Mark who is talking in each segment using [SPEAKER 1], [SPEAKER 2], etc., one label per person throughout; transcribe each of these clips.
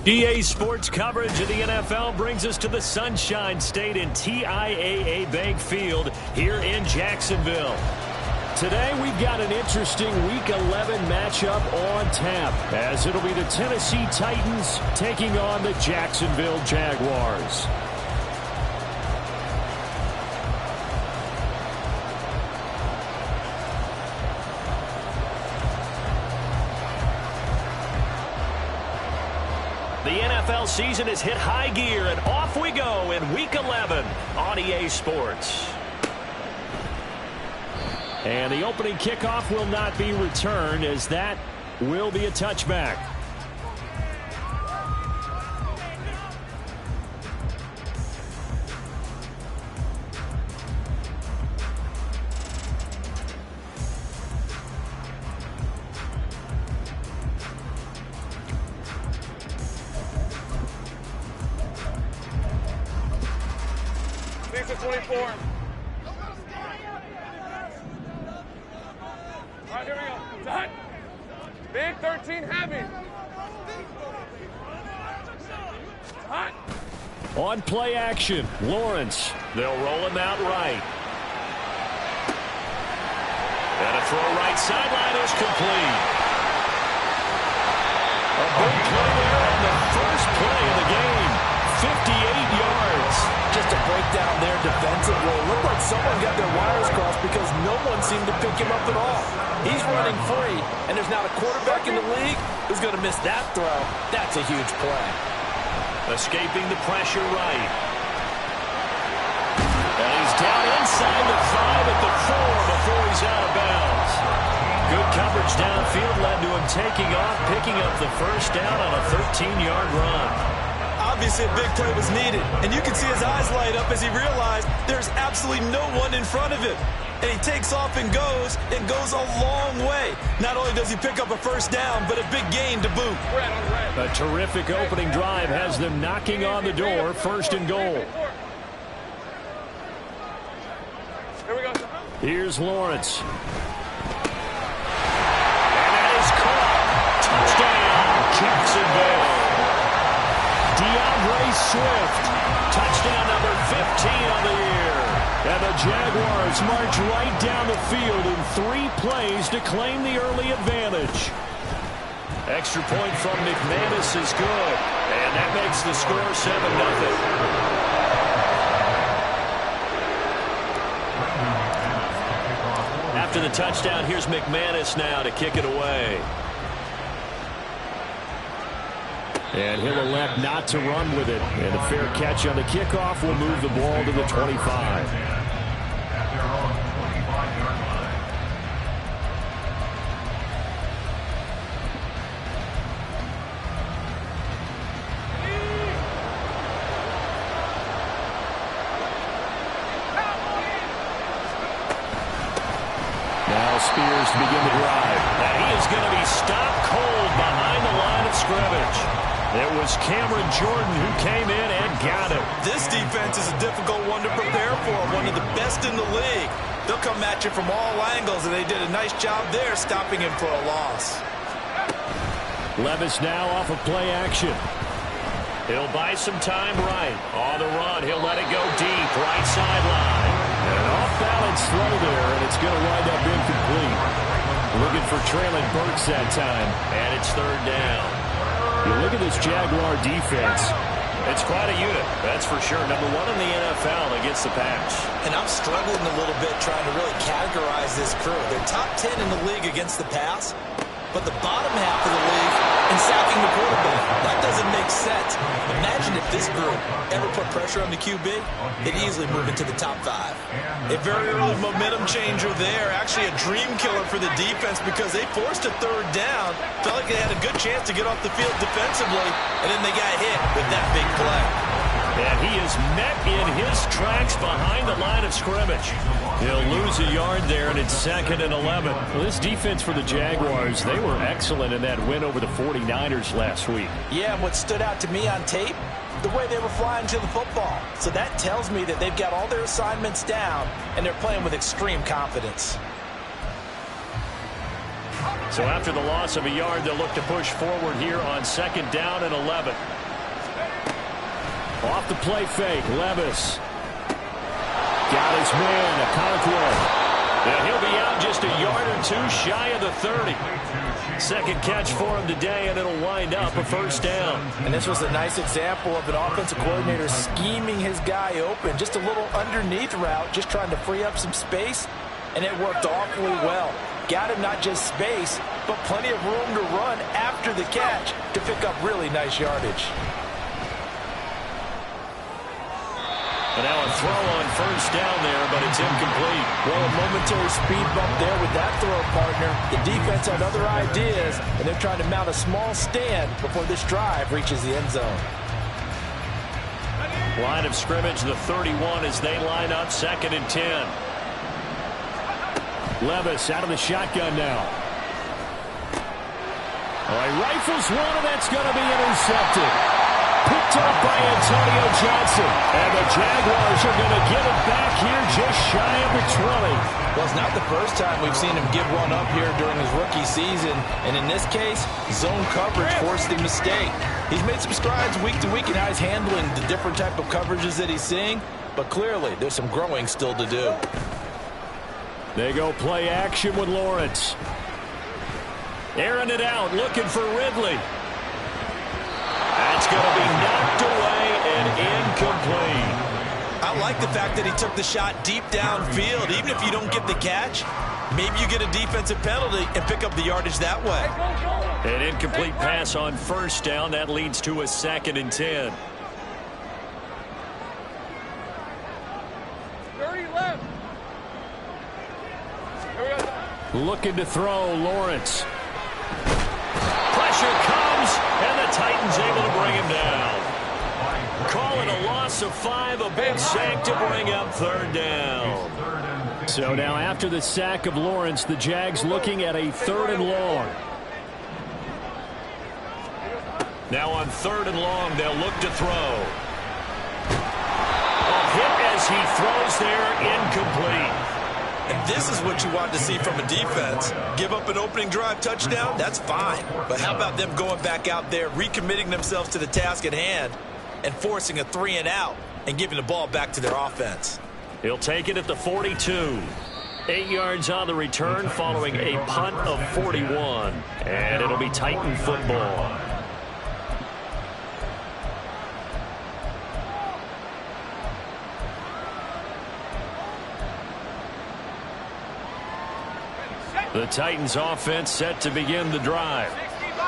[SPEAKER 1] EA Sports coverage of the NFL brings us to the Sunshine State in TIAA Bank Field here in Jacksonville. Today we've got an interesting Week 11 matchup on tap, as it'll be the Tennessee Titans taking on the Jacksonville Jaguars. The NFL season has hit high gear, and off we go in Week 11 on EA Sports. And the opening kickoff will not be returned, as that will be a touchback.
[SPEAKER 2] Lisa 24. All right, here we go. Tight. Big 13 heavy. Tight.
[SPEAKER 1] On play action, Lawrence. They'll roll him out right. And a throw right sideline is complete. A big play there on the first play of the game. 58 yards.
[SPEAKER 3] Just a breakdown there defensively. It looked like someone got their wires crossed because no one seemed to pick him up at all. He's running free, and there's not a quarterback in the league who's going to miss that throw. That's a huge play.
[SPEAKER 1] Escaping the pressure right. And he's down inside the 5 at the 4 before he's out of bounds. Good coverage downfield led to him taking off, picking up the first down on a 13-yard run.
[SPEAKER 4] Obviously, a big play was needed, and you can see his eyes light up as he realized there's absolutely no one in front of him. And he takes off and goes a long way. Not only does he pick up a first down, but a big gain to boot.
[SPEAKER 1] A terrific opening drive has them knocking on the door, first and goal.
[SPEAKER 2] Here we go.
[SPEAKER 1] Here's Lawrence. And that is caught. Touchdown, Jacksonville. DeAndre Swift, touchdown number 15 on the year. And the Jaguars march right down the field in 3 plays to claim the early advantage. Extra point from McManus is good, and that makes the score 7-0. After the touchdown, here's McManus now to kick it away. And he'll elect not to run with it. And a fair catch on the kickoff will move the ball to the 25. Now Spears to begin the drive. And he is going to be stopped cold behind the line of scrimmage. It was Cameron Jordan who came in and got him.
[SPEAKER 4] This defense is a difficult one to prepare for, one of the best in the league. They'll come at you from all angles, and they did a nice job there stopping him for a loss.
[SPEAKER 1] Levis now off of play action. He'll buy some time right. On the run, he'll let it go deep, right sideline. An off-balance throw there, and it's going to wind up incomplete. Looking for trailing Burks that time, and it's third down. You look at this Jaguar defense. It's quite a unit, that's for sure. Number 1 in the NFL against the pass.
[SPEAKER 4] And I'm struggling a little bit trying to really categorize this crew. They're top 10 in the league against the pass, but the bottom half of the league in sacking the quarterback. That doesn't make sense. Imagine if this group ever put pressure on the QB, they'd easily move into the top 5. A very early momentum changer there. Actually a dream killer for the defense because they forced a third down. Felt like they had a good chance to get off the field defensively, and then they got hit with that big play.
[SPEAKER 1] And he is met in his tracks behind the line of scrimmage. He'll lose a yard there, and it's 2nd and 11. Well, this defense for the Jaguars, they were excellent in that win over the 49ers last week.
[SPEAKER 4] Yeah, and what stood out to me on tape, the way they were flying to the football. So that tells me that they've got all their assignments down, and they're playing with extreme confidence.
[SPEAKER 1] So after the loss of a yard, they'll look to push forward here on 2nd down and 11. Off the play fake, Levis. Got his man, Okonkwo. And he'll be out just a yard or two shy of the 30. Second catch for him today, and it'll wind up a 1st down.
[SPEAKER 3] And this was a nice example of an offensive coordinator scheming his guy open. Just a little underneath route, just trying to free up some space, and it worked awfully well. Got him not just space, but plenty of room to run after the catch to pick up really nice yardage.
[SPEAKER 1] And now a throw on 1st down there, but it's incomplete.
[SPEAKER 3] Well, a momentary speed bump there with that throw, partner. The defense had other ideas, and they're trying to mount a small stand before this drive reaches the end zone.
[SPEAKER 1] Line of scrimmage, the 31, as they line up 2nd and 10. Levis out of the shotgun now. All right, rifles one, and that's going to be intercepted. Picked up by Antonio Johnson. And the Jaguars are going to get it back here just shy of the 20.
[SPEAKER 3] Well, it's not the first time we've seen him give one up here during his rookie season. And in this case, zone coverage forced the mistake. He's made some strides week to week in how he's handling the different type of coverages that he's seeing. But clearly, there's some growing still to do.
[SPEAKER 1] They go play action with Lawrence. Airing it out, looking for Ridley. That's going to be knocked away and incomplete.
[SPEAKER 4] I like the fact that he took the shot deep downfield. Even if you don't get the catch, maybe you get a defensive penalty and pick up the yardage that way.
[SPEAKER 1] An incomplete pass on 1st down. That leads to a 2nd and 10.
[SPEAKER 2] 30 left.
[SPEAKER 1] Looking to throw, Lawrence. Pressure comes, and the Titans able to bring him down. Call it a loss of 5, a big sack to bring up 3rd down. So now after the sack of Lawrence, the Jags looking at a 3rd and long. Now on 3rd and long, they'll look to throw. A hit as he throws there, incomplete.
[SPEAKER 4] And this is what you want to see from a defense. Give up an opening drive touchdown, that's fine. But how about them going back out there, recommitting themselves to the task at hand, and forcing a 3 and out, and giving the ball back to their offense.
[SPEAKER 1] He'll take it at the 42. 8 yards on the return following a punt of 41. And it'll be Titan football. The Titans offense set to begin the drive.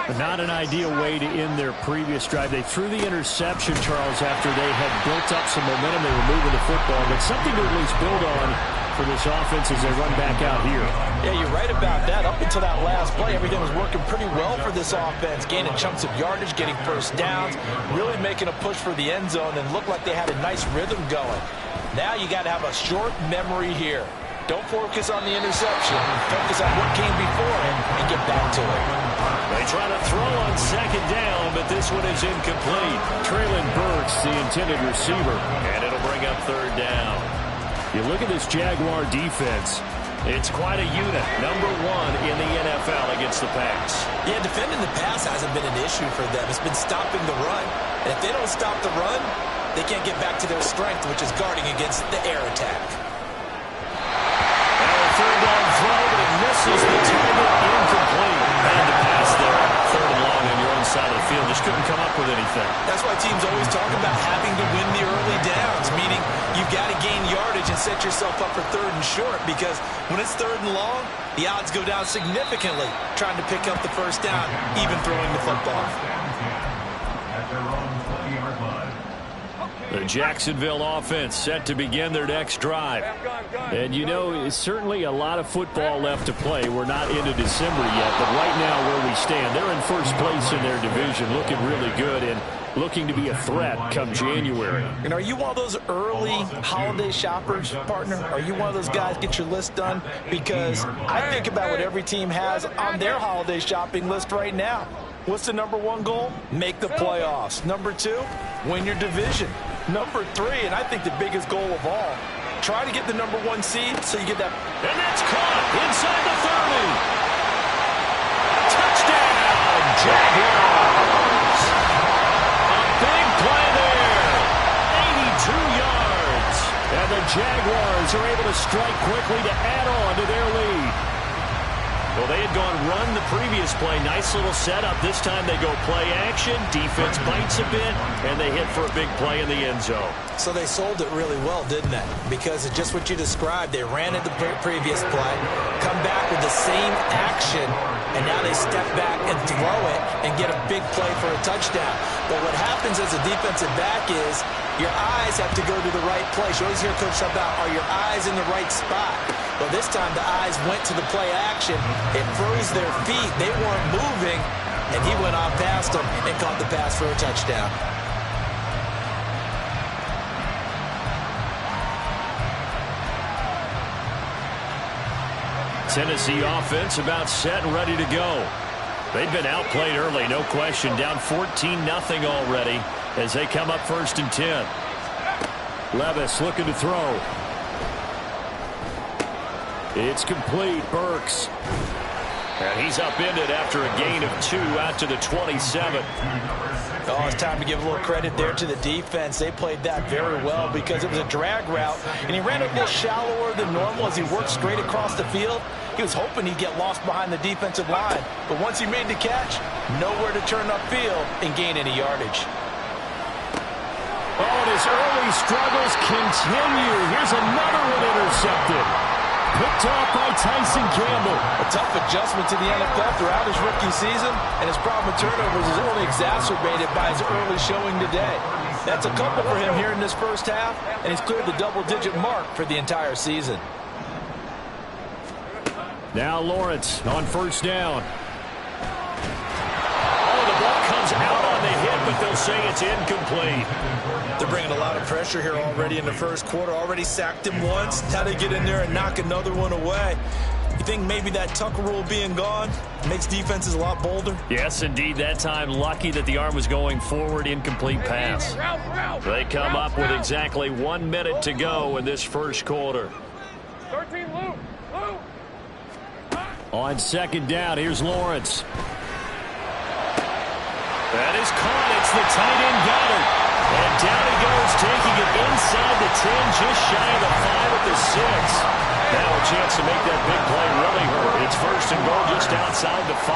[SPEAKER 1] But not an ideal way to end their previous drive. They threw the interception, Charles, after they had built up some momentum. They were moving the football, but something to at least build on for this offense as they run back out here.
[SPEAKER 3] Yeah, you're right about that. Up until that last play, everything was working pretty well for this offense, gaining chunks of yardage, getting 1st downs, really making a push for the end zone, and looked like they had a nice rhythm going. Now you got to have a short memory here. Don't focus on the interception. Focus on what came before it and get back to it.
[SPEAKER 1] They try to throw on 2nd down, but this one is incomplete. Traylon Burks, the intended receiver, and it'll bring up 3rd down. You look at this Jaguar defense. It's quite a unit. Number 1 in the NFL against the pass.
[SPEAKER 4] Yeah, defending the pass hasn't been an issue for them. It's been stopping the run. And if they don't stop the run, they can't get back to their strength, which is guarding against the air attack.
[SPEAKER 1] 3rd down throw, but it misses the target, incomplete. Had to pass there, 3rd and long on your own side of the field. Just couldn't come up with anything.
[SPEAKER 4] That's why teams always talk about having to win the early downs, meaning you've got to gain yardage and set yourself up for 3rd and short, because when it's 3rd and long, the odds go down significantly trying to pick up the 1st down, even throwing the football.
[SPEAKER 1] The Jacksonville offense set to begin their next drive. And you know, it's certainly a lot of football left to play. We're not into December yet, but right now where we stand, they're in 1st place in their division, looking really good and looking to be a threat come January.
[SPEAKER 3] And are you one of those early holiday shoppers, partner? Are you one of those guys get your list done? Because I think about what every team has on their holiday shopping list right now. What's the number 1 goal? Make the playoffs. Number 2, win your division. Number 3, and I think the biggest goal of all, try to get the number 1 seed so you get that.
[SPEAKER 1] And that's caught inside the 30. 30 on the near side of the field. Just couldn't come up with anything. That's why teams always talk about having to win the early downs, meaning you've got to gain yardage and set yourself up for 3rd and short, because when it's 3rd and long, the odds go down significantly trying to pick up the 1st down, even throwing the football.
[SPEAKER 3] The Jacksonville
[SPEAKER 1] Jaguars. A big play there. 82 yards. And the Jaguars are able to strike quickly to add on to their lead. Well, they had gone run the previous play. Nice little setup. This time they go play action. Defense bites a bit, and they hit for a big play in the end zone.
[SPEAKER 4] So they sold it really well, didn't they? Because it's just what you described. They ran it the previous play, come back with the same action, and now they step back and throw it and get a big play for a touchdown. But what happens as a defensive back is your eyes have to go to the right place. You always hear Coach talk about, are your eyes in the right spot? Well, this time the eyes went to the play action. It froze their feet. They weren't moving, and he went on past them and caught the pass for a touchdown.
[SPEAKER 1] Tennessee offense about set and ready to go. They've been outplayed early, no question. Down 14-0 already as they come up 1st and 10. Levis looking to throw. It's complete. Burks. And he's upended after a gain of 2 out to the 27.
[SPEAKER 4] Oh, it's time to give a little credit there to the defense. They played that very well because it was a drag route, and he ran a little shallower than normal as he worked straight across the field. He was hoping he'd get lost behind the defensive line, but once he made the catch, nowhere to turn upfield and gain any yardage.
[SPEAKER 1] Oh, and his early struggles continue. Here's another one intercepted. Picked off by Tyson Campbell.
[SPEAKER 3] A tough adjustment to the NFL throughout his rookie season, and his problem with turnovers is only exacerbated by his early showing today. That's a couple for him here in this first half, and he's cleared the double-digit mark for the entire season.
[SPEAKER 1] Now Lawrence on 1st down. Oh, the ball comes out on the hit, but they'll say it's incomplete.
[SPEAKER 4] They're bringing a lot of pressure here already in the first quarter. Already sacked him once. Now they get in there and knock another one away. You think maybe that Tucker rule being gone makes defenses a lot bolder?
[SPEAKER 1] Yes, indeed. That time lucky that the arm was going forward. Incomplete pass. They come up with exactly 1 minute to go in this first quarter.
[SPEAKER 2] 13, Lou.
[SPEAKER 1] On 2nd down, here's Lawrence. That is caught. It's the tight end Goddard. And down he goes, taking it inside the 10, just shy of the 5 at the 6. Now a chance to make that big play really hurt. It's 1st and goal just outside the 5.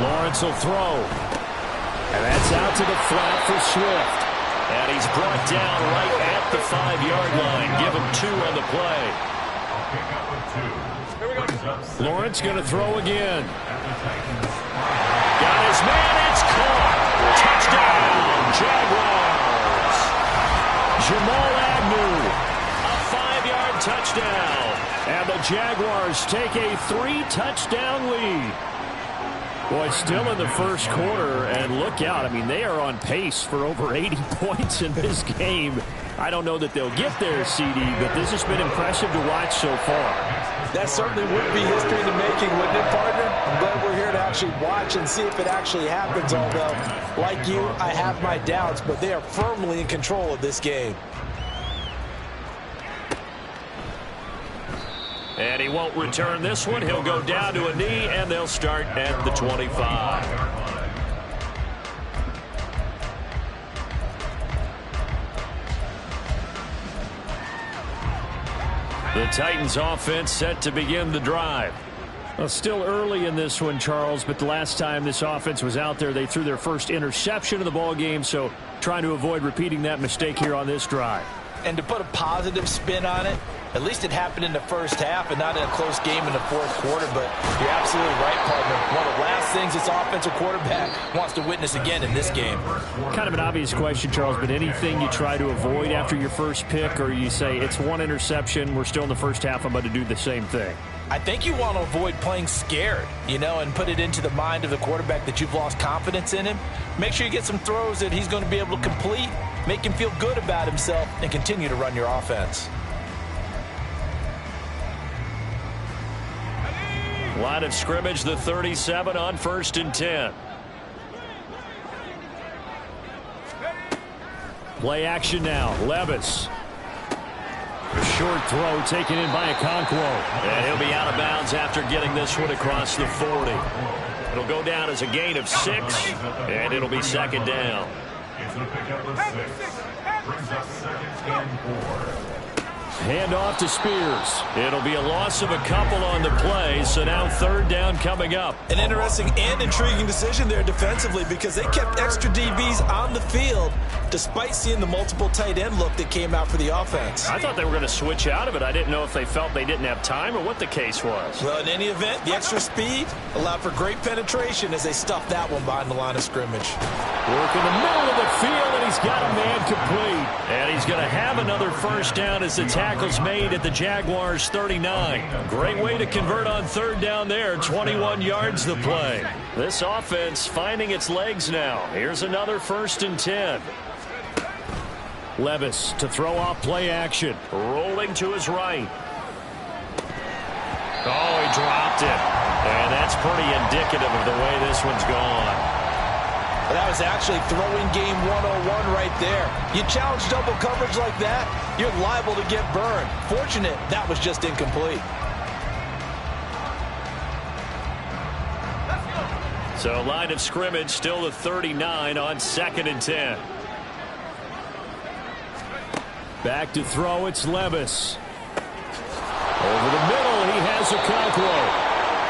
[SPEAKER 1] Lawrence will throw. And that's out to the flat for Swift. And he's brought down right at the 5-yard line. Give him 2 on the play. Lawrence going to throw again. Got his man. It's caught. Touchdown, Jaguars. Jamal Agnew, a 5-yard touchdown. And the Jaguars take a 3-touchdown lead. Boy, still in the first quarter, and look out. I mean, they are on pace for over 80 points in this game. I don't know that they'll get there, CD, but this has been impressive to watch so far.
[SPEAKER 3] That certainly would be history in the making, wouldn't it, partner? I'm glad we're here to actually watch and see if it actually happens, although, like you, I have my doubts, but they are firmly in control of this game.
[SPEAKER 1] And he won't return this one. He'll go down to a knee, and they'll start at the 25. The Titans offense set to begin the drive. Well, still early in this one, Charles, but the last time this offense was out there, they threw their first interception of the ball game, so trying to avoid repeating that mistake here on this drive.
[SPEAKER 3] And to put a positive spin on it, at least it happened in the first half and not in a close game in the fourth quarter, but you're absolutely right, partner. One of the last things this offensive quarterback wants to witness again in this game.
[SPEAKER 1] Kind of an obvious question, Charles, but anything you try to avoid after your first pick, or you say it's one interception, we're still in the first half, I'm going to do the same thing?
[SPEAKER 3] I think you want to avoid playing scared, and put it into the mind of the quarterback that you've lost confidence in him. Make sure you get some throws that he's going to be able to complete, make him feel good about himself, and continue to run your offense.
[SPEAKER 1] Line of scrimmage, the 37 on 1st and 10. Play action now. Levis. short throw taken in by Okonkwo. And he'll be out of bounds after getting this one across the 40. It'll go down as a gain of 6, and it'll be second down.
[SPEAKER 5] It's going to pick up the 6. Brings up second and 4.
[SPEAKER 1] Hand off to Spears. It'll be a loss of a couple on the play, so now third down coming up.
[SPEAKER 3] An interesting and intriguing decision there defensively because they kept extra DBs on the field despite seeing the multiple tight end look that came out for the offense.
[SPEAKER 1] I thought they were going to switch out of it. I didn't know if they felt they didn't have time or what the case was.
[SPEAKER 3] Well, in any event, the extra speed allowed for great penetration as they stuffed that one behind the line of scrimmage.
[SPEAKER 1] Work in the middle of the field, and he's got a man complete. And he's going to have another first down as the tackle's made at the Jaguars' 39. Great way to convert on third down there. 21 yards the play. This offense finding its legs now. Here's another 1st and 10. Levis to throw off play action. Rolling to his right. Oh, he dropped it. And that's pretty indicative of the way this one's gone.
[SPEAKER 3] That was actually throwing game 101 right there. You challenge double coverage like that, you're liable to get burned. Fortunate that was just incomplete.
[SPEAKER 1] So line of scrimmage still the 39 on 2nd and 10. Back to throw, it's Levis. Over the middle, he has Okonkwo.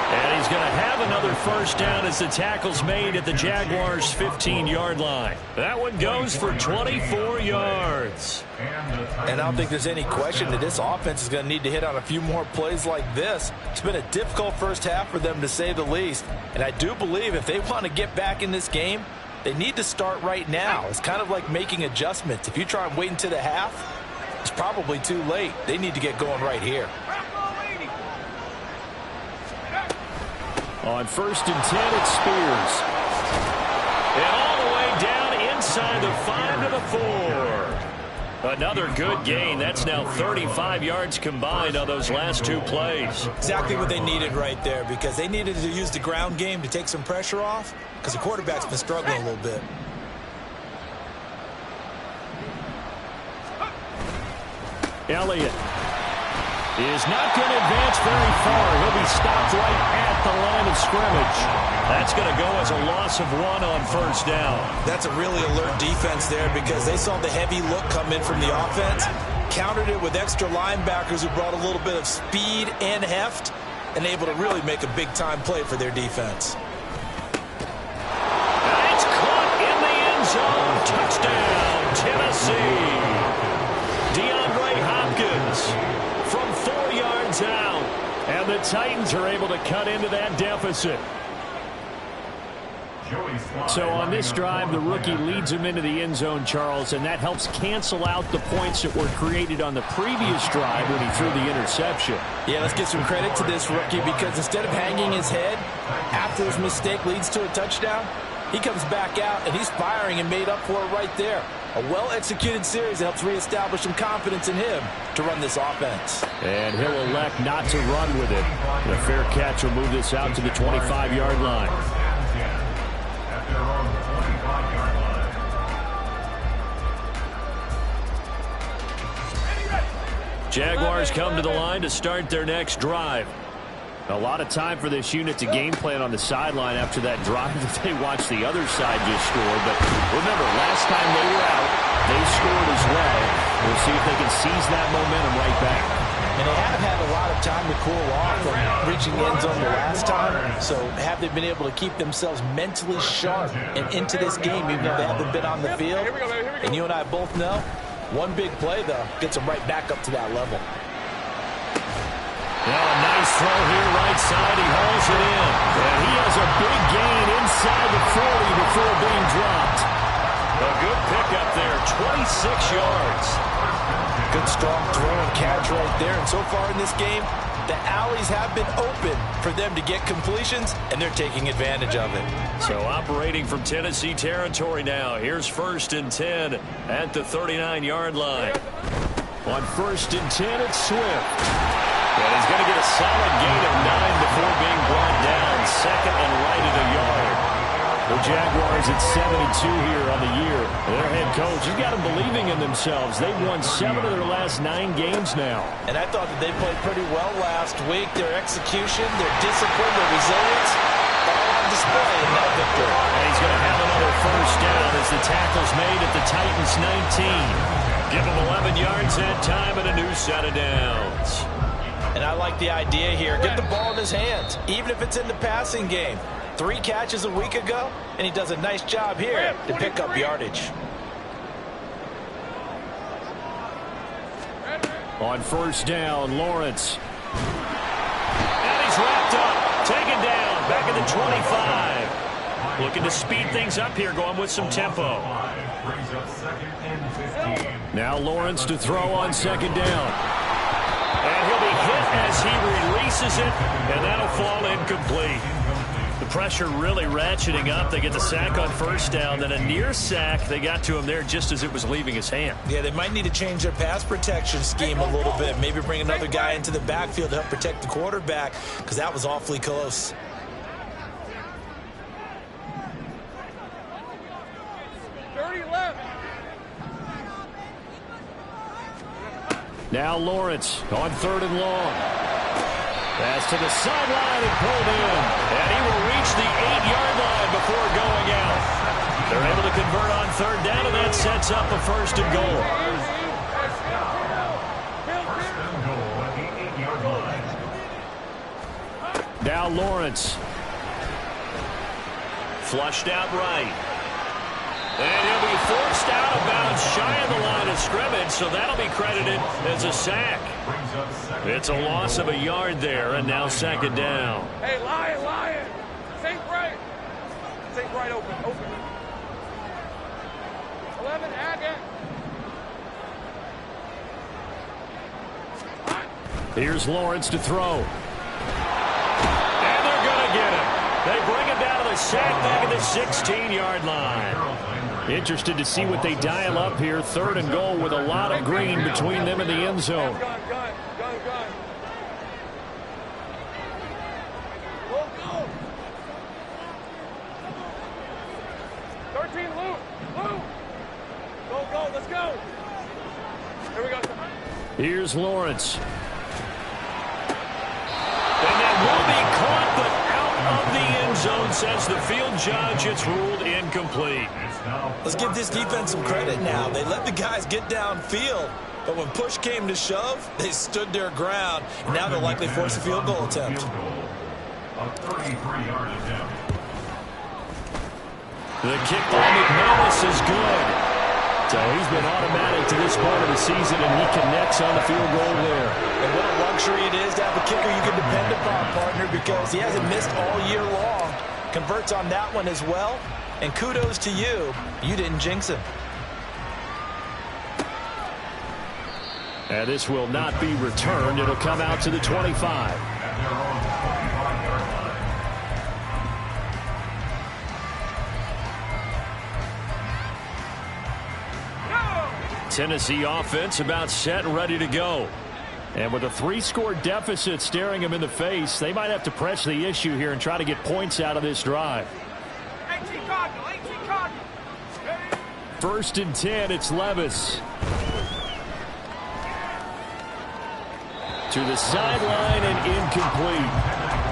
[SPEAKER 1] And he's going to have another first down as the tackle's made at the Jaguars' 15-yard line. That one goes for 24 yards.
[SPEAKER 3] And I don't think there's any question that this offense is going to need to hit on a few more plays like this. It's been a difficult first half for them, to say the least. And I do believe if they want to get back in this game, they need to start right now. It's kind of like making adjustments. If you try and wait until the half, it's probably too late. They need to get going right here.
[SPEAKER 1] On 1st and 10, it's Spears. And all the way down inside the 5 to the 4. Another good gain. That's now 35 yards combined on those last 2 plays.
[SPEAKER 3] Exactly what they needed right there, because they needed to use the ground game to take some pressure off, because the quarterback's been struggling a little bit.
[SPEAKER 1] Elliott is not going to advance very far. He'll be stopped right at the line of scrimmage. That's going to go as a loss of 1 on 1st down.
[SPEAKER 3] That's a really alert defense there because they saw the heavy look come in from the offense, countered it with extra linebackers who brought a little bit of speed and heft, and able to really make a big-time play for their defense.
[SPEAKER 1] It's caught in the end zone. Touchdown, Tennessee. DeAndre Hopkins from 4 yards out, and the Titans are able to cut into that deficit. So on this drive, the rookie leads him into the end zone, Charles, and that helps cancel out the points that were created on the previous drive when he threw the interception.
[SPEAKER 3] Yeah, let's give some credit to this rookie because instead of hanging his head after his mistake leads to a touchdown, he comes back out and he's firing and made up for it right there. A well-executed series that helps reestablish some confidence in him to run this offense.
[SPEAKER 1] And he'll elect not to run with it. And a fair catch will move this out to the 25-yard line. Jaguars come to the line to start their next drive. A lot of time for this unit to game plan on the sideline after that drive that they watched the other side just score. But remember, last time they were out, they scored as well. We'll see if they can seize that momentum right back.
[SPEAKER 3] And they have had a lot of time to cool off from reaching the end zone the last time. So have they been able to keep themselves mentally sharp and into this game even though they haven't been on the field? And you and I both know, one big play, though, gets them right back up to that level.
[SPEAKER 1] Now a nice throw here, right side. He hauls it in. And he has a big gain inside the 40 before being dropped. A good pickup there, 26 yards.
[SPEAKER 3] Good strong throw and catch right there. And so far in this game, the alleys have been open for them to get completions, and they're taking advantage of it.
[SPEAKER 1] So operating from Tennessee territory now. Here's 1st and 10 at the 39-yard line. On 1st and 10, it's Swift. And he's going to get a solid gain of 9 before being brought down. 2nd and right at a yard. The Jaguars at 72 here on the year. Their head coach has got them believing in themselves. They've won 7 of their last 9 games now.
[SPEAKER 3] And I thought that they played pretty well last week. Their execution, their discipline, their resilience, all on display in that victory.
[SPEAKER 1] And he's going to have another first down as the tackle's made at the Titans' 19. Give him 11 yards that time and a new set of downs.
[SPEAKER 3] And I like the idea here. Get the ball in his hands, even if it's in the passing game. 3 catches a week ago, and he does a nice job here to pick up yardage.
[SPEAKER 1] On first down, Lawrence. And he's wrapped up. Taken down. Back at the 25. Looking to speed things up here, going with some tempo. Now Lawrence to throw on second down. And he'll be hit as he releases it, and that'll fall incomplete. The pressure really ratcheting up. They get the sack on first down, then a near sack. They got to him there just as it was leaving his hand.
[SPEAKER 3] Yeah, they might need to change their pass protection scheme a little bit. Maybe bring another guy into the backfield to help protect the quarterback, because that was awfully close.
[SPEAKER 1] Now Lawrence on third and long. Pass to the sideline and pulled in. And he will reach the 8-yard line before going out. They're able to convert on third down, and that sets up a first and goal. Now Lawrence. Flushed out right. And he'll be forced out of bounds shy of the line of scrimmage, so that'll be credited as a sack. It's a loss of a yard there, and now second down.
[SPEAKER 2] Hey, Lion. Think right. Think right, open. 11, Agate.
[SPEAKER 1] Here's Lawrence to throw. And they're going to get him. They bring him down to the sack back at the 16-yard line. Interested to see what they dial up here. Third and goal with a lot of green between them and the end zone.
[SPEAKER 2] Gun. Go. 13, Lou. Go. Let's go. Here we go.
[SPEAKER 1] Here's Lawrence. And that will be caught, but out of the end zone, says the field judge. It's ruled incomplete.
[SPEAKER 3] Let's give this defense some credit now. They let the guys get downfield, but when push came to shove, they stood their ground. And now they'll likely force a field goal attempt.
[SPEAKER 5] A 33-yard attempt.
[SPEAKER 1] The kick by McManus is good. So he's been automatic to this part of the season, and he connects on the field goal there.
[SPEAKER 3] And what a luxury it is to have a kicker you can depend upon, partner, because he hasn't missed all year long. Converts on that one as well. And kudos to you. You didn't jinx him.
[SPEAKER 1] And this will not be returned. It'll come out to the 25. Tennessee offense about set and ready to go. And with a 3-score deficit staring them in the face, they might have to press the issue here and try to get points out of this drive. First and 10, it's Levis. To the sideline and incomplete.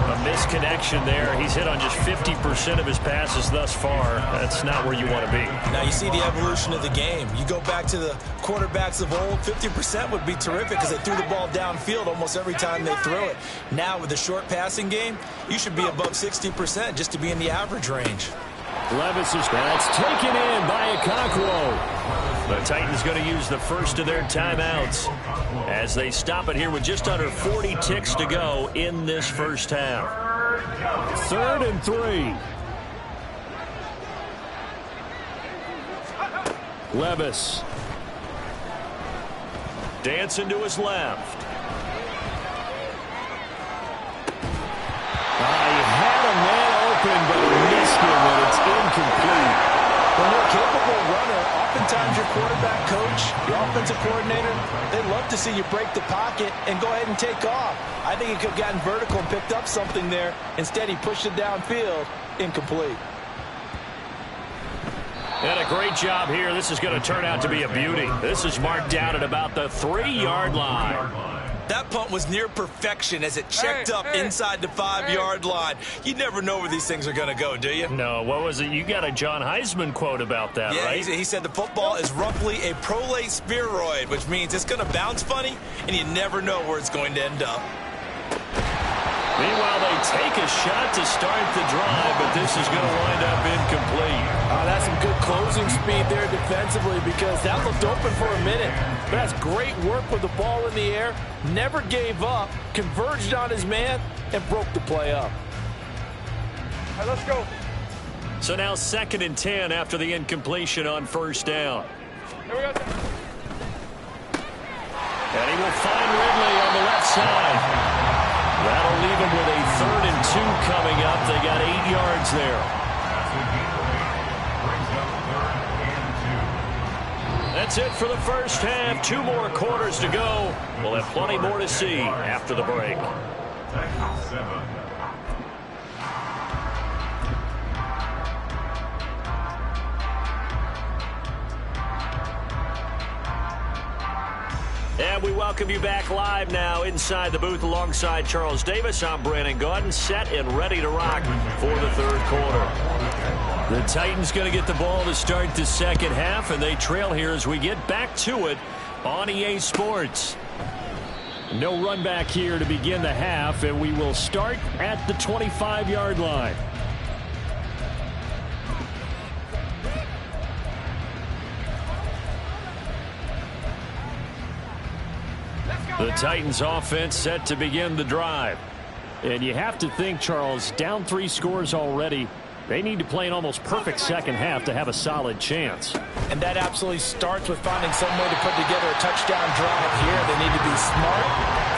[SPEAKER 1] A misconnection there. He's hit on just 50% of his passes thus far. That's not where you want to be.
[SPEAKER 3] Now you see the evolution of the game. You go back to the quarterbacks of old, 50% would be terrific because they threw the ball downfield almost every time they threw it. Now with the short passing game, you should be above 60% just to be in the average range.
[SPEAKER 1] Levis is that's taken in by Okonkwo. The Titans going to use the first of their timeouts as they stop it here with just under 40 ticks to go in this first half. 3rd and 3. Levis. Dancing to his left. He had a man open, but he missed him, and it's incomplete.
[SPEAKER 3] When you're a capable runner, oftentimes your quarterback coach, your offensive coordinator, they love to see you break the pocket and go ahead and take off. I think he could have gotten vertical and picked up something there. Instead, he pushed it downfield, incomplete.
[SPEAKER 1] And a great job here. This is going to turn out to be a beauty. This is marked down at about the 3-yard line.
[SPEAKER 4] That punt was near perfection as it checked up inside the 5-yard line. You never know where these things are going to go, do you?
[SPEAKER 1] No, what was it? You got a John Heisman quote about that, right?
[SPEAKER 4] He said the football is roughly a prolate spheroid, which means it's going to bounce funny, and you never know where it's going to end up.
[SPEAKER 1] Meanwhile, they take a shot to start the drive, but this is going to wind up incomplete.
[SPEAKER 3] That's some good closing speed there defensively because that looked open for a minute. But that's great work with the ball in the air. Never gave up, converged on his man, and broke the play up.
[SPEAKER 2] All right, let's go.
[SPEAKER 1] So now 2nd and 10 after the incompletion on 1st down.
[SPEAKER 2] Here we go.
[SPEAKER 1] And he will find Ridley on the left side. That'll leave him with a 3rd and 2 coming up. They got 8 yards there. That's it for the first half. 2 more quarters to go. We'll have plenty more to see after the break. And we welcome you back live now inside the booth alongside Charles Davis. I'm Brandon Gaudin, set and ready to rock for the 3rd quarter. The Titans going to get the ball to start the 2nd half, and they trail here as we get back to it on EA Sports. No run back here to begin the half, and we will start at the 25-yard line. The Titans offense set to begin the drive. And you have to think, Charles, down 3 scores already. They need to play an almost perfect 2nd half to have a solid chance.
[SPEAKER 3] And that absolutely starts with finding some way to put together a touchdown drive here. They need to be smart,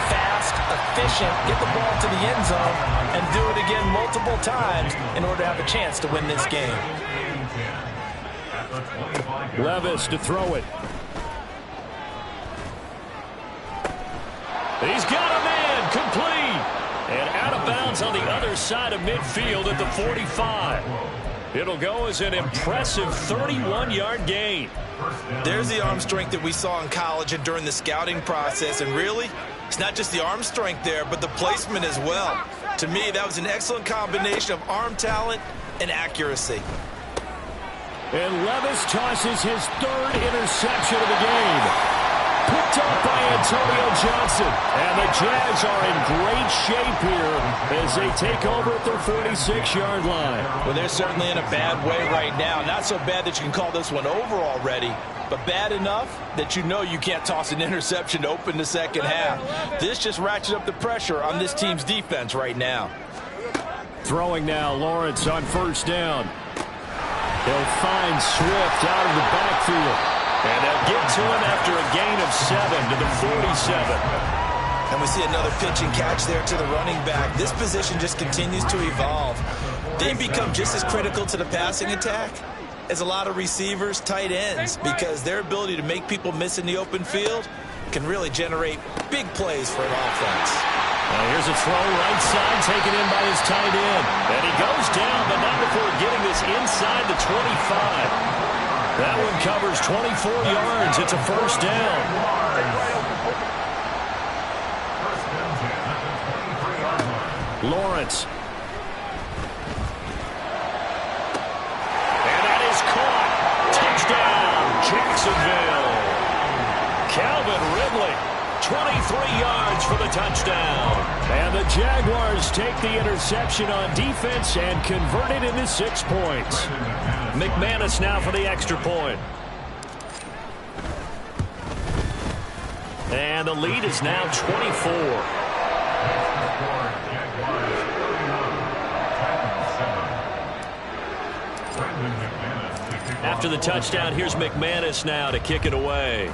[SPEAKER 3] fast, efficient, get the ball to the end zone, and do it again multiple times in order to have a chance to win this game.
[SPEAKER 1] Levis to throw it. He's got a man, complete, and out of bounds on the other side of midfield at the 45. It'll go as an impressive 31-yard gain.
[SPEAKER 4] There's the arm strength that we saw in college and during the scouting process, and really, it's not just the arm strength there, but the placement as well. To me, that was an excellent combination of arm talent and accuracy.
[SPEAKER 1] And Levis tosses his 3rd interception of the game. Picked up by Antonio Johnson. And the Jags are in great shape here as they take over at their 46-yard line.
[SPEAKER 3] Well, they're certainly in a bad way right now. Not so bad that you can call this one over already, but bad enough that you know you can't toss an interception to open the 2nd half. This just ratchets up the pressure on this team's defense right now.
[SPEAKER 1] Throwing now, Lawrence on 1st down. He'll find Swift out of the backfield. And they'll get to him after a gain of 7 to the 47.
[SPEAKER 4] And we see another pitch and catch there to the running back. This position just continues to evolve. They become just as critical to the passing attack as a lot of receivers, tight ends, because their ability to make people miss in the open field can really generate big plays for an offense.
[SPEAKER 1] Now here's a throw right side taken in by his tight end. And he goes down, but not before getting this inside the 25. That one covers 24 yards. It's a 1st down. Lawrence. And that is caught. Touchdown, Jacksonville. Calvin Ridley, 23 yards for the touchdown. And the Jaguars take the interception on defense and convert it into 6 points. McManus now for the extra point. And the lead is now 24. After the touchdown, here's McManus now to kick it away.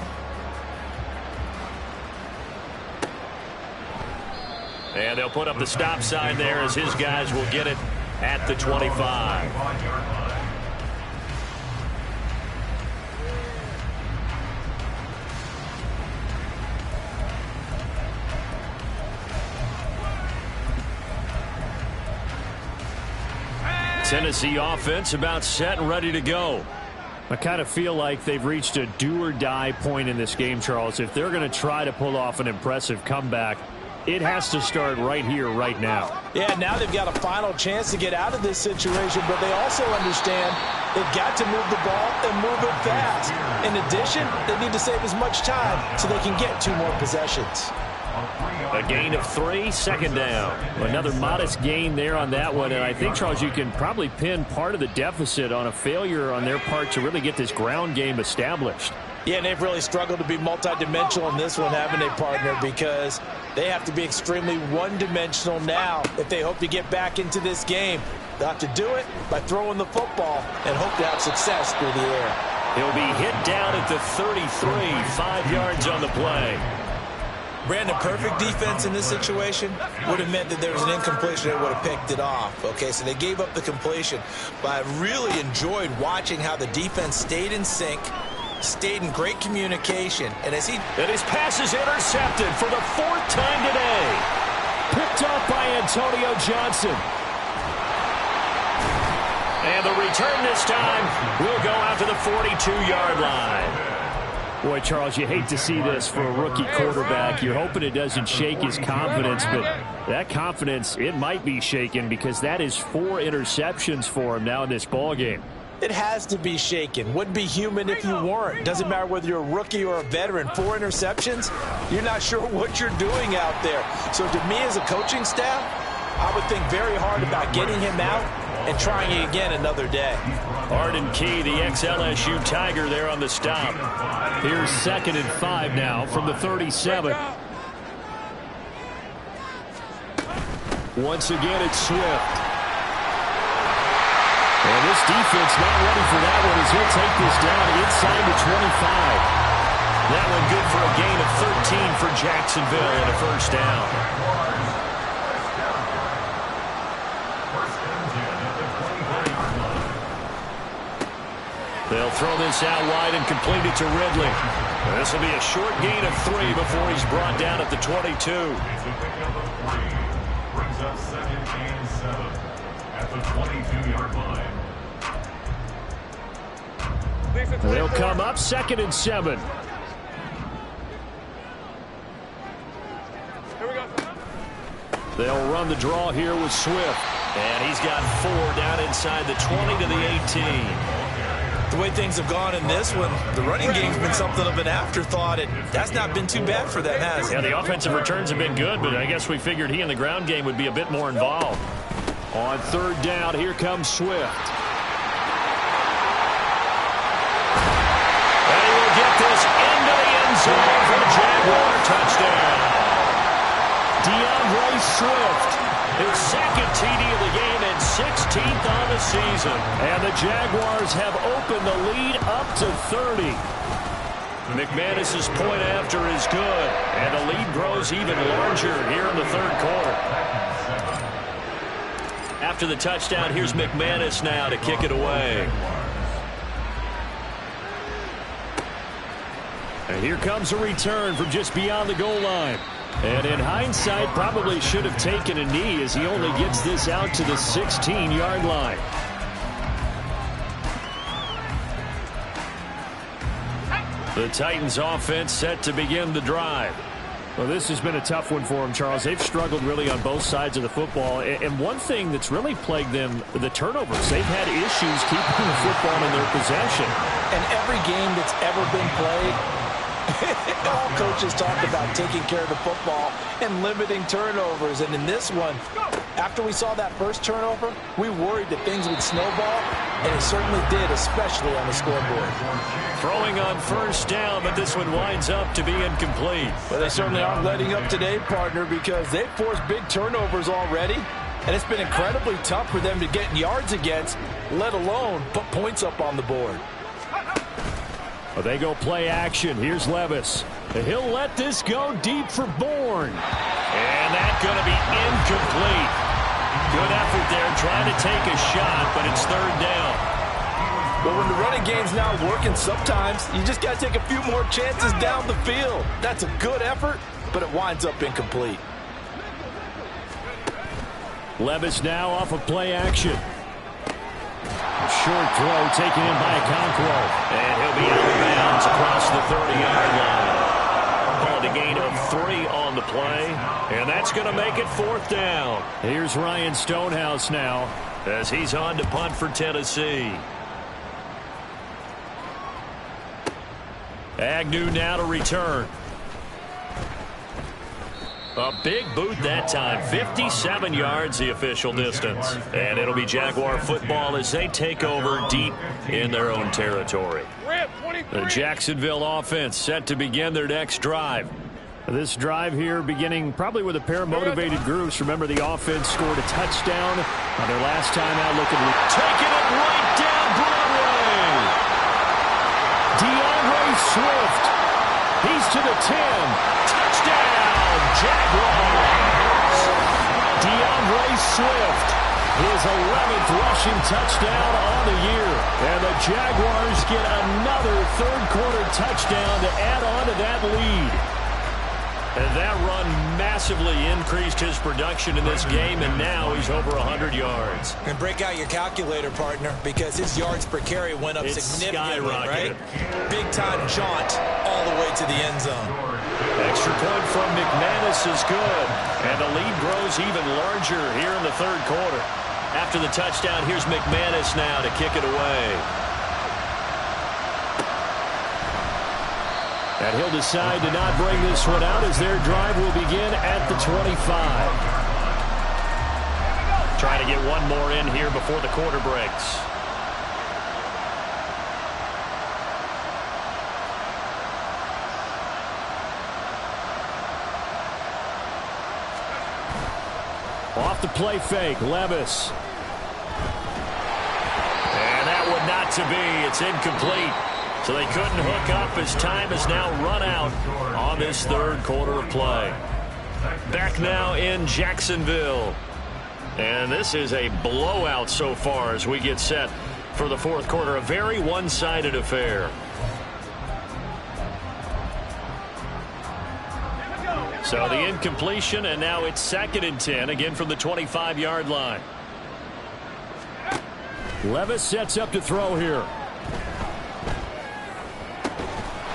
[SPEAKER 1] And they'll put up the stop sign there as his guys will get it at the 25. Tennessee offense about set and ready to go. I kind of feel like they've reached a do-or-die point in this game, Charles. If they're going to try to pull off an impressive comeback, it has to start right here, right now.
[SPEAKER 3] Yeah, now they've got a final chance to get out of this situation, but they also understand they've got to move the ball and move it fast. In addition, they need to save as much time so they can get 2 more possessions.
[SPEAKER 1] A gain of 3, second down. Another modest gain there on that one, and I think, Charles, you can probably pin part of the deficit on a failure on their part to really get this ground game established.
[SPEAKER 3] Yeah, and they've really struggled to be multidimensional in this one, haven't they, partner? Because they have to be extremely one-dimensional now if they hope to get back into this game. They'll have to do it by throwing the football and hope to have success through the air.
[SPEAKER 1] He'll be hit down at the 33, 5 yards on the play.
[SPEAKER 4] Brandon, perfect defense in this situation would have meant that there was an incompletion that would have picked it off. Okay, so they gave up the completion, but I really enjoyed watching how the defense stayed in sync, stayed in great communication, and as his pass is intercepted for the 4th time today.
[SPEAKER 1] Picked off by Antonio Johnson. And the return this time will go out to the 42-yard line. Boy, Charles, you hate to see this for a rookie quarterback. You're hoping it doesn't shake his confidence, but that confidence, it might be shaken because that is 4 interceptions for him now in this ballgame.
[SPEAKER 3] It has to be shaken. Wouldn't be human if you weren't. Doesn't matter whether you're a rookie or a veteran. 4 interceptions, you're not sure what you're doing out there. So to me as a coaching staff, I would think very hard about getting him out and trying it again another day.
[SPEAKER 1] Arden Key, the ex-LSU Tiger, there on the stop. Here's 2nd and 5 now from the 37. Once again, it's Swift. And this defense not ready for that one as he'll take this down inside the 25. That one good for a gain of 13 for Jacksonville and a first down. They'll throw this out wide and complete it to Ridley. This will be a short gain of 3 before he's brought down at the 22.
[SPEAKER 5] Brings up 2nd and 7 at the 22-yard line.
[SPEAKER 1] They'll come up 2nd and 7.
[SPEAKER 2] Here we go.
[SPEAKER 1] They'll run the draw here with Swift. And he's got 4 down inside the 20 to the 18.
[SPEAKER 4] The way things have gone in this one, the running game's been something of an afterthought, and that's not been too bad for them, has it?
[SPEAKER 1] Yeah, the offensive returns have been good, but I guess we figured he in the ground game would be a bit more involved. On 3rd down, here comes Swift. And he will get this into the end zone for the Jaguar touchdown. DeAndre Swift, his 2nd TD of the game and 16th on the season. And the Jaguars have opened the lead up to 30. McManus's point after is good. And the lead grows even larger here in the 3rd quarter. After the touchdown, here's McManus now to kick it away. And here comes a return from just beyond the goal line. And in hindsight, probably should have taken a knee as he only gets this out to the 16-yard line. The Titans offense set to begin the drive. Well, this has been a tough one for them, Charles. They've struggled really on both sides of the football. And one thing that's really plagued them, the turnovers. They've had issues keeping the football in their possession.
[SPEAKER 3] And every game that's ever been played, all coaches talk about taking care of the football and limiting turnovers. And in this one, after we saw that first turnover, we worried that things would snowball, and it certainly did, especially on the scoreboard.
[SPEAKER 1] Throwing on 1st down, but this one winds up to be incomplete.
[SPEAKER 3] But they certainly aren't letting up today, partner, because they've forced big turnovers already, and it's been incredibly tough for them to get yards against, let alone put points up on the board.
[SPEAKER 1] Well, they go play action. Here's Levis. He'll let this go deep for Bourne. And that's going to be incomplete. Good effort there trying to take a shot, but it's 3rd down.
[SPEAKER 3] Well, when the running game's not working, sometimes you just got to take a few more chances down the field. That's a good effort, but it winds up incomplete.
[SPEAKER 1] Levis now off of play action. short throw taken in by Okonkwo. And he'll be out of bounds across the 30-yard line. Called a gain of 3 on the play. And that's going to make it 4th down. Here's Ryan Stonehouse now as he's on to punt for Tennessee. Agnew now to return. A big boot that time. 57 yards the official distance. And it'll be Jaguar football as they take over deep in their own territory. The Jacksonville offense set to begin their next drive. This drive here beginning probably with a pair of motivated groups. Remember, the offense scored a touchdown on their last time out. Taking it right down Broadway. DeAndre Swift. He's to the 10. Touchdown, Jaguars. DeAndre Swift, his 11th rushing touchdown on the year. And the Jaguars get another third-quarter touchdown to add on to that lead. And that run massively increased his production in this game, and now he's over 100 yards.
[SPEAKER 4] And break out your calculator, partner, because his yards per carry went up significantly, right? Big-time jaunt all the way to the end zone.
[SPEAKER 1] Extra point from McManus is good, and the lead grows even larger here in the third quarter. After the touchdown, here's McManus now to kick it away. And he'll decide to not bring this one out as their drive will begin at the 25. Trying to get one more in here before the quarter breaks. Off the play fake, Levis. And that would not to be. It's incomplete. So they couldn't hook up as time has now run out on this third quarter of play. Back now in Jacksonville. And this is a blowout so far as we get set for the fourth quarter. A very one-sided affair. So the incompletion, and now it's 2nd and 10, again from the 25-yard line. Levis sets up to throw here.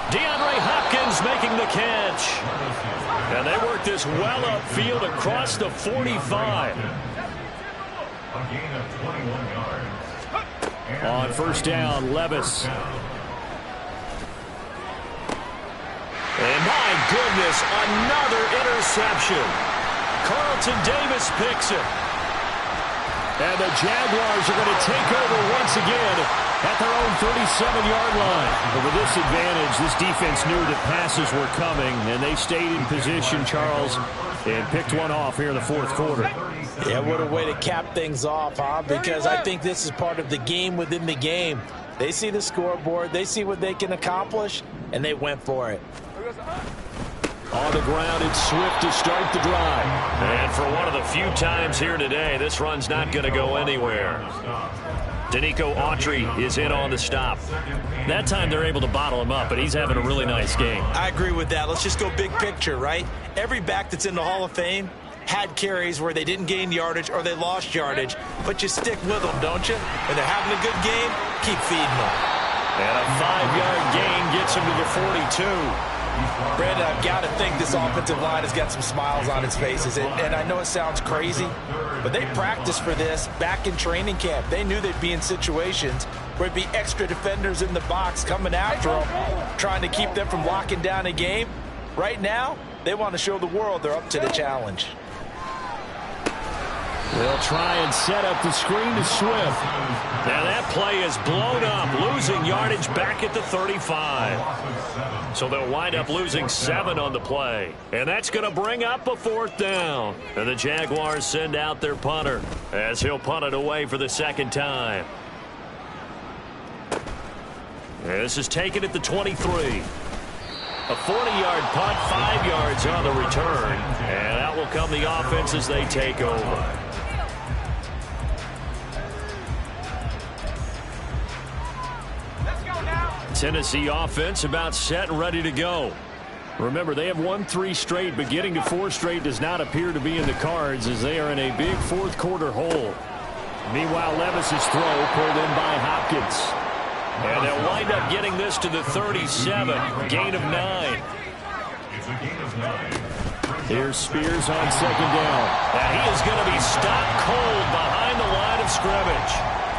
[SPEAKER 1] DeAndre Hopkins making the catch. And they work this well upfield across the 45.
[SPEAKER 5] A gain of 21 yards.
[SPEAKER 1] On first down, Levis. And my goodness, another interception. Carlton Davis picks it. And the Jaguars are going to take over once again at their own 37-yard line. But with this advantage, this defense knew that passes were coming, and they stayed in position, Charles, and picked one off here in the fourth quarter.
[SPEAKER 3] Yeah, what a way to cap things off, huh? Because I think this is part of the game within the game. They see the scoreboard, they see what they can accomplish, and they went for it.
[SPEAKER 1] On the ground, it's Swift to start the drive. And for one of the few times here today, this run's not going to go anywhere. Danico Autry is in on the stop. That time they're able to bottle him up, but he's having a really nice game.
[SPEAKER 4] I agree with that. Let's just go big picture, right? Every back that's in the Hall of Fame had carries where they didn't gain yardage or they lost yardage, but you stick with them, don't you? When they're having a good game, keep feeding them.
[SPEAKER 1] And a 5-yard gain gets him to the 42.
[SPEAKER 3] Brandon, I've got to think this offensive line has got some smiles on its faces. And I know it sounds crazy, but they practiced for this back in training camp. They knew they'd be in situations where there'd be extra defenders in the box coming after them, trying to keep them from locking down a game. Right now, they want to show the world they're up to the challenge.
[SPEAKER 1] They'll try and set up the screen to Swift. Now that play is blown up, losing yardage back at the 35. So they'll wind up losing 7 on the play. And that's going to bring up a 4th down. And the Jaguars send out their punter as he'll punt it away for the second time. And this is taken at the 23. A 40-yard punt, 5 yards on the return. And out will come the offense as they take over. Tennessee offense about set and ready to go. Remember, they have won 3 straight, but getting to 4 straight does not appear to be in the cards as they are in a big fourth quarter hole. Meanwhile, Levis's throw pulled in by Hopkins. And they'll wind up getting this to the 37, gain of 9.
[SPEAKER 5] It's a gain of 9.
[SPEAKER 1] Here's Spears on second down. And he is going to be stopped cold behind the line of scrimmage.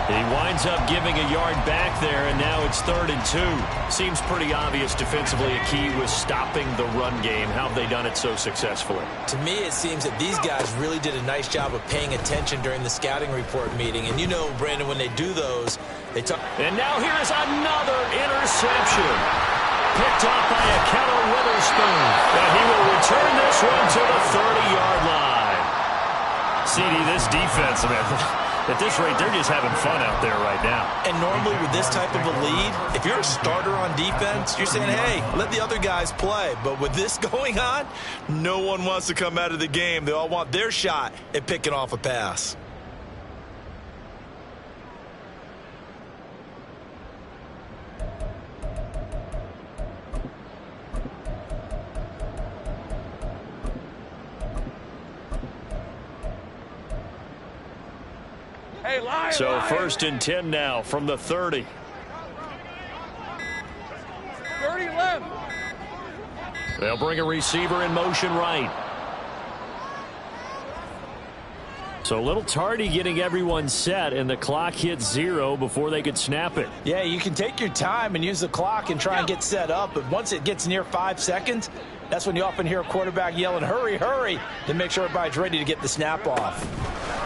[SPEAKER 1] He winds up giving a yard back there, and now it's 3rd and 2. Seems pretty obvious defensively a key was stopping the run game. How have they done it so successfully?
[SPEAKER 4] To me, it seems that these guys really did a nice job of paying attention during the scouting report meeting. And you know, Brandon, when they do those, they talk.
[SPEAKER 1] And now here's another interception. Picked off by a Keller Witherspoon. And he will return this one to the 30-yard line. CD, this defense, man. At this rate, they're just having fun out there right now.
[SPEAKER 4] And normally with this type of a lead, if you're a starter on defense, you're saying, hey, let the other guys play. But with this going on, no one wants to come out of the game. They all want their shot at picking off a pass.
[SPEAKER 2] Hey, Lion,
[SPEAKER 1] So
[SPEAKER 2] Lion.
[SPEAKER 1] 1st and 10 now from the 30.
[SPEAKER 2] 30 left.
[SPEAKER 1] They'll bring a receiver in motion right. So a little tardy getting everyone set, and the clock hit 0 before they could snap it.
[SPEAKER 3] Yeah, you can take your time and use the clock and try and get set up, but once it gets near 5 seconds, that's when you often hear a quarterback yelling, hurry, hurry, to make sure everybody's ready to get the snap off.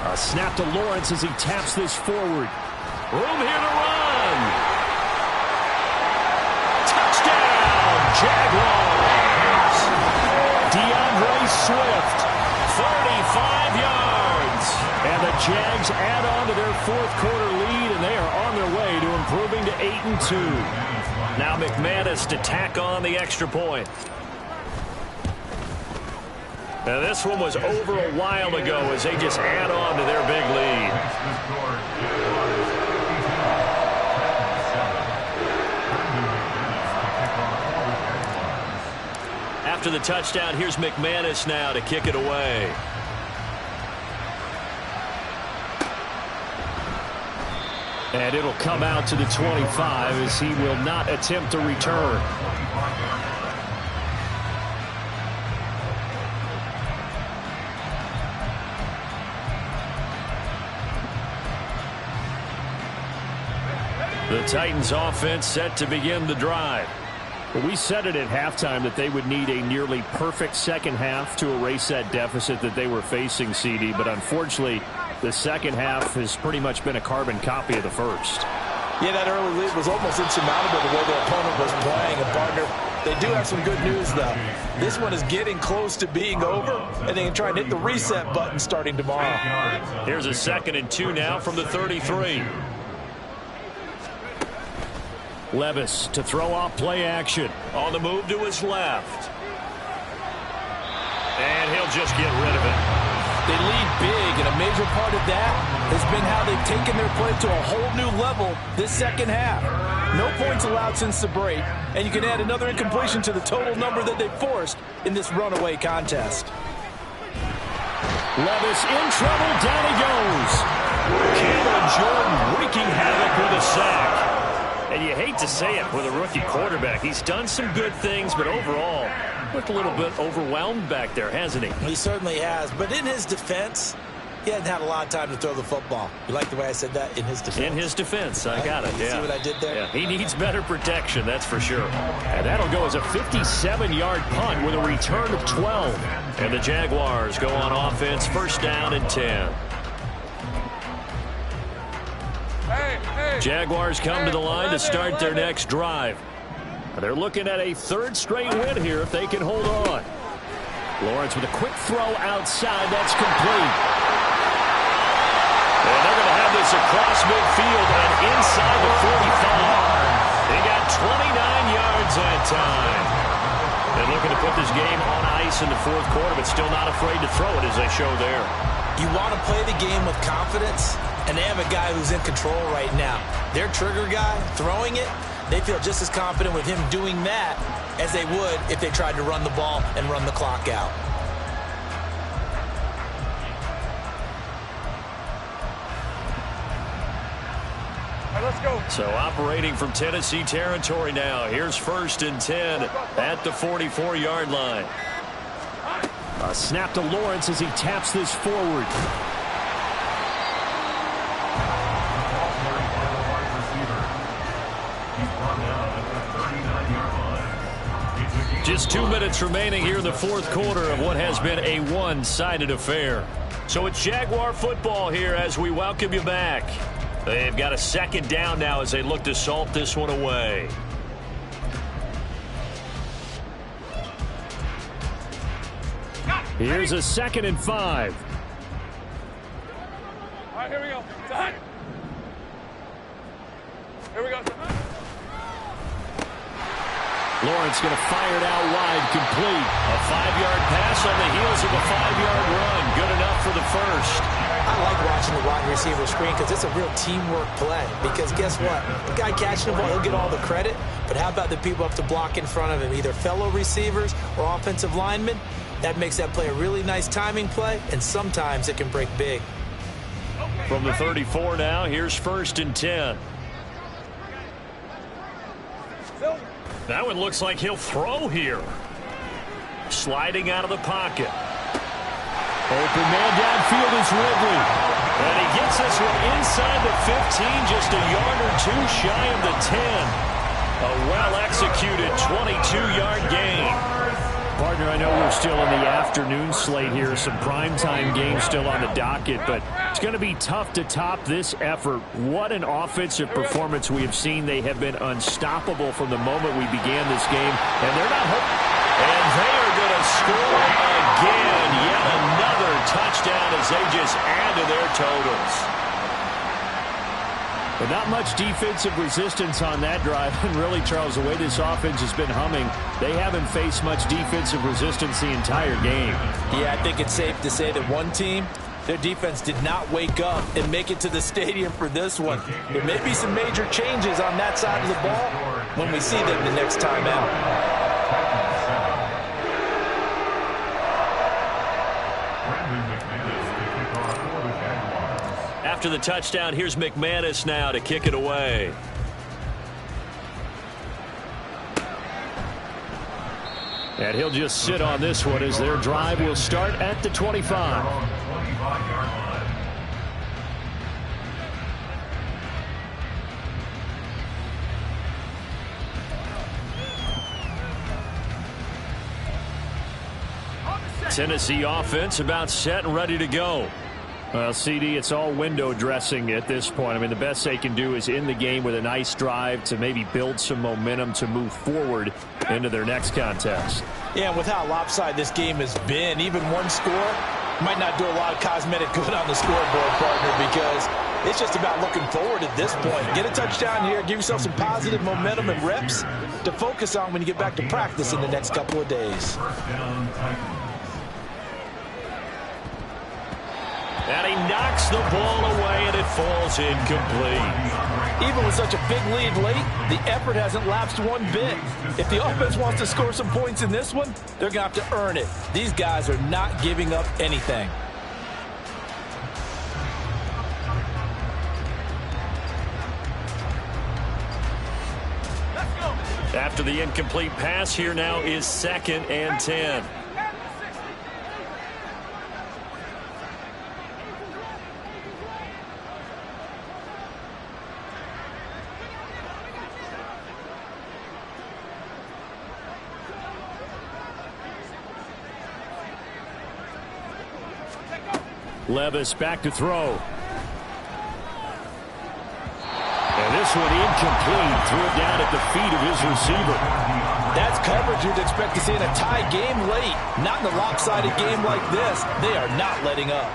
[SPEAKER 1] A snap to Lawrence as he taps this forward. Room here to run. Touchdown, Jaguars. DeAndre Swift, 35 yards. And the Jags add on to their 4th quarter lead, and they are on their way to improving to 8-2. Now McManus to tack on the extra point. Now this one was over a while ago as they just add on to their big lead. After the touchdown, here's McManus now to kick it away. And it'll come out to the 25 as he will not attempt to return. The Titans offense set to begin the drive. Well, we said it at halftime that they would need a nearly perfect second half to erase that deficit that they were facing, CD. But unfortunately, the second half has pretty much been a carbon copy of the first.
[SPEAKER 3] Yeah, that early lead was almost insurmountable the way their opponent was playing. And, partner, they do have some good news, though. This one is getting close to being over, and they can try and hit the reset button starting tomorrow.
[SPEAKER 1] Here's a 2nd and 2 now from the 33. Levis to throw off play action. On the move to his left. And he'll just get rid of it.
[SPEAKER 3] They lead big, and a major part of that has been how they've taken their play to a whole new level this second half. No points allowed since the break, and you can add another incompletion to the total number that they forced in this runaway contest.
[SPEAKER 1] Levis in trouble. Down he goes. Cameron Jordan wreaking havoc with a sack. And you hate to say it with a rookie quarterback. He's done some good things, but overall, looked a little bit overwhelmed back there, hasn't he?
[SPEAKER 4] He certainly has. But in his defense, he hasn't had a lot of time to throw the football. You like the way I said that? In his defense.
[SPEAKER 1] In his defense. I got it,
[SPEAKER 4] You
[SPEAKER 1] yeah.
[SPEAKER 4] see what I did there?
[SPEAKER 1] Yeah, he needs better protection, that's for sure. And that'll go as a 57-yard punt with a return of 12. And the Jaguars go on offense, 1st down and 10. Jaguars come to the line to start their next drive. They're looking at a 3rd straight win here if they can hold on. Lawrence with a quick throw outside. That's complete. And they're going to have this across midfield and inside the 45. They got 29 yards that time. They're looking to put this game on ice in the 4th quarter, but still not afraid to throw it as they show there.
[SPEAKER 4] You want to play the game with confidence, and they have a guy who's in control right now. Their trigger guy, throwing it, they feel just as confident with him doing that as they would if they tried to run the ball and run the clock out.
[SPEAKER 2] Let's go.
[SPEAKER 1] So operating from Tennessee territory now. Here's 1st and 10 at the 44-yard line.
[SPEAKER 6] A snap to Lawrence as he taps this forward.
[SPEAKER 1] Just 2 minutes remaining here in the 4th quarter of what has been a one-sided affair. So it's Jaguar football here as we welcome you back. They've got a 2nd down now as they look to salt this one away.
[SPEAKER 6] Here's a 2nd and 5.
[SPEAKER 2] All right, here we go. Time. Here we go.
[SPEAKER 6] Lawrence going to fire it out wide, complete.
[SPEAKER 1] A 5-yard pass on the heels of a 5-yard run. Good enough for the first.
[SPEAKER 4] I like watching the wide receiver screen because it's a real teamwork play. Because guess what? The guy catching the ball, he'll get all the credit. But how about the people up to block in front of him, either fellow receivers or offensive linemen? That makes that play a really nice timing play, and sometimes it can break big.
[SPEAKER 1] From the 34 now, here's 1st and 10. That one looks like he'll throw here. Sliding out of the pocket.
[SPEAKER 6] Open man downfield is Ridley.
[SPEAKER 1] And he gets this one inside the 15, just a yard or two shy of the 10. A well-executed 22-yard gain.
[SPEAKER 6] Partner, I know we're still in the afternoon slate here. Some primetime games still on the docket, but it's going to be tough to top this effort. What an offensive performance we have seen. They have been unstoppable from the moment we began this game, and they're not hurt.
[SPEAKER 1] And they are going to score again. Yet another touchdown as they just add to their totals.
[SPEAKER 6] But not much defensive resistance on that drive. And really, Charles, the way this offense has been humming, they haven't faced much defensive resistance the entire game.
[SPEAKER 3] Yeah, I think it's safe to say that one team, their defense did not wake up and make it to the stadium for this one. There may be some major changes on that side of the ball when we see them the next time out.
[SPEAKER 1] After the touchdown, here's McManus now to kick it away.
[SPEAKER 6] And he'll just sit on this one as their drive will start at the 25.
[SPEAKER 1] Tennessee offense about set and ready to go.
[SPEAKER 6] Well, CD, it's all window dressing at this point. I mean, the best they can do is end the game with a nice drive to maybe build some momentum to move forward into their next contest.
[SPEAKER 3] Yeah, and with how lopsided this game has been, even one score might not do a lot of cosmetic good on the scoreboard, partner, because it's just about looking forward at this point. Get a touchdown here, give yourself some positive momentum and reps to focus on when you get back to practice in the next couple of days.
[SPEAKER 1] And he knocks the ball away, and it falls incomplete.
[SPEAKER 3] Even with such a big lead late, the effort hasn't lapsed one bit. If the offense wants to score some points in this one, they're going to have to earn it. These guys are not giving up anything.
[SPEAKER 1] After the incomplete pass, here now is 2nd and 10.
[SPEAKER 6] Levis back to throw. And this one incomplete. Threw it down at the feet of his receiver.
[SPEAKER 3] That's coverage you'd expect to see in a tie game late. Not in a lopsided game like this. They are not letting up.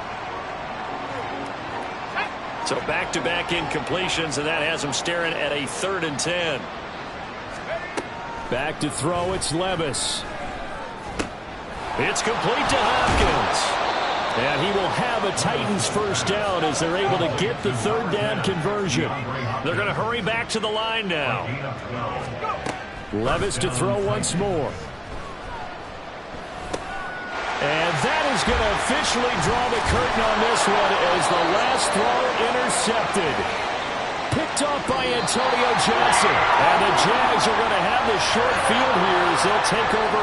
[SPEAKER 1] So back-to-back incompletions, and that has them staring at a 3rd and 10.
[SPEAKER 6] Back to throw, it's Levis.
[SPEAKER 1] It's complete to Hopkins.
[SPEAKER 6] And he will have a Titans first down as they're able to get the 3rd down conversion.
[SPEAKER 1] They're going to hurry back to the line now.
[SPEAKER 6] Levis to throw once more. And that is going to officially draw the curtain on this one as the last throw intercepted. Picked Picked off by Antonio Johnson. And the Jags are going to have the short field here as they'll take over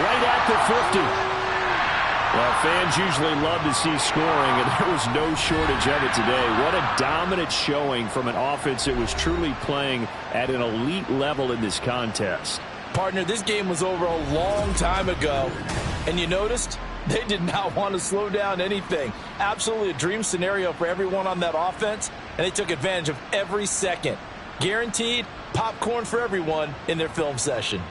[SPEAKER 6] right at the 50. Well, fans usually love to see scoring, and there was no shortage of it today. What a dominant showing from an offense that was truly playing at an elite level in this contest.
[SPEAKER 3] Partner, this game was over a long time ago, and you noticed they did not want to slow down anything. Absolutely a dream scenario for everyone on that offense, and they took advantage of every second. Guaranteed popcorn for everyone in their film session.